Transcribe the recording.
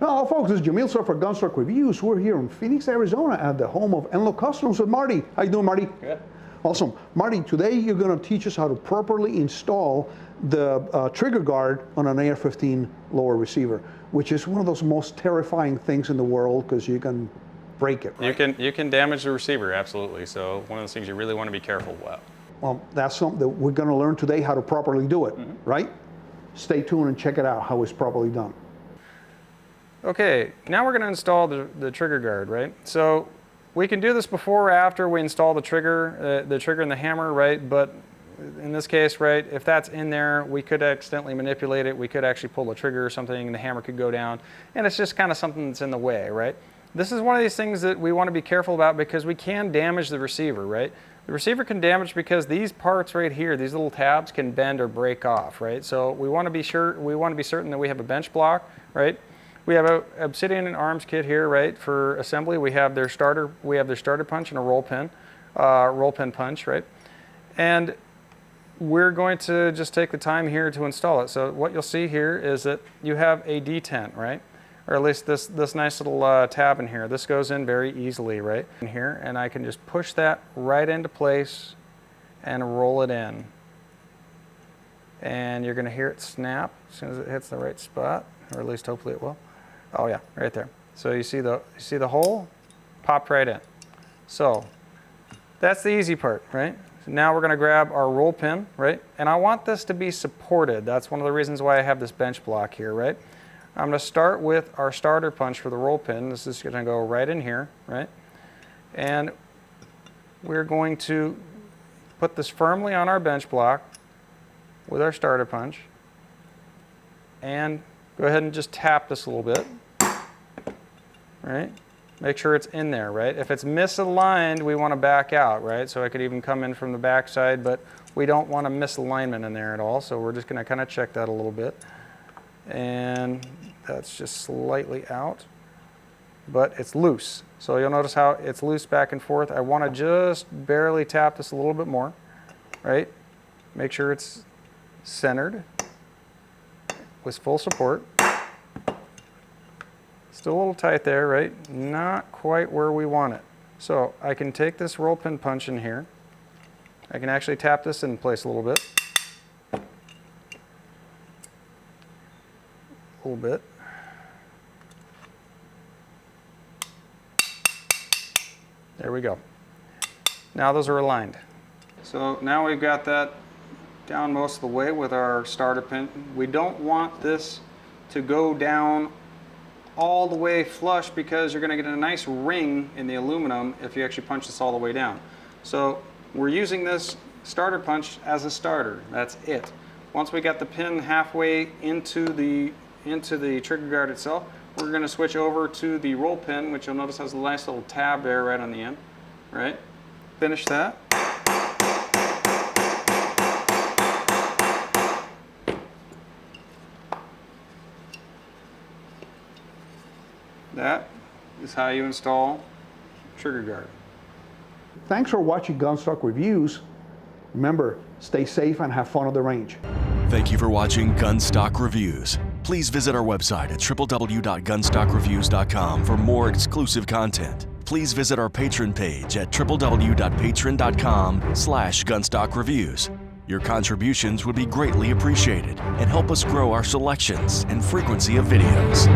Hello folks, this is Yamil Sued for Gunstock Reviews. We're here in Phoenix, Arizona at the home of Enloe Customs with Marty. How you doing, Marty? Good. Awesome. Marty, today you're going to teach us how to properly install the trigger guard on an AR-15 lower receiver, which is one of those most terrifying things in the world because you can break it, right? You can damage the receiver, absolutely. So one of those things you really want to be careful about. Well, that's something that we're going to learn today, how to properly do it, right? Stay tuned and check it out, how it's properly done. Okay, now we're going to install the trigger guard, right? So we can do this before or after we install the trigger and the hammer, right? But in this case, right, if that's in there, we could accidentally manipulate it. We could actually pull the trigger or something and the hammer could go down. And it's just kind of something that's in the way, right? This is one of these things that we want to be careful about because we can damage the receiver, right? The receiver can damage because these parts right here, these little tabs can bend or break off, right? So we want to be certain that we have a bench block, right? We have a Obsidian and arms kit here, right? For assembly, we have their starter punch and a roll pin punch, right? And we're going to just take the time here to install it. So what you'll see here is that you have a detent, right? Or at least this nice little tab in here. This goes in very easily, right? In here, and I can just push that right into place and roll it in. And you're going to hear it snap as soon as it hits the right spot, or at least hopefully it will. Oh yeah, right there. So you see the hole? Popped right in. So that's the easy part, right? So now we're going to grab our roll pin, right? And I want this to be supported. That's one of the reasons why I have this bench block here, right? I'm going to start with our starter punch for the roll pin. This is going to go right in here, right? And we're going to put this firmly on our bench block with our starter punch and go ahead and just tap this a little bit, right? Make sure it's in there, right? If it's misaligned, we want to back out, right? So I could even come in from the back side, but we don't want a misalignment in there at all. So we're just going to kind of check that a little bit. And that's just slightly out, but it's loose. So you'll notice how it's loose back and forth. I want to just barely tap this a little bit more, right? Make sure it's centered with full support. Still a little tight there, right? Not quite where we want it. So I can take this roll pin punch in here. I can actually tap this in place a little bit. A little bit. There we go. Now those are aligned. So now we've got that down most of the way with our starter pin. We don't want this to go down all the way flush because you're going to get a nice ring in the aluminum if you actually punch this all the way down. So we're using this starter punch as a starter. That's it. Once we got the pin halfway into the trigger guard itself, we're going to switch over to the roll pin, which you'll notice has a nice little tab there right on the end. Right? Finish that. That is how you install trigger guard. Thanks for watching Gunstock Reviews. Remember, stay safe and have fun at the range. Thank you for watching Gunstock Reviews. Please visit our website at www.gunstockreviews.com for more exclusive content. Please visit our Patreon page at www.patreon.com/gunstockreviews. Your contributions would be greatly appreciated and help us grow our selections and frequency of videos.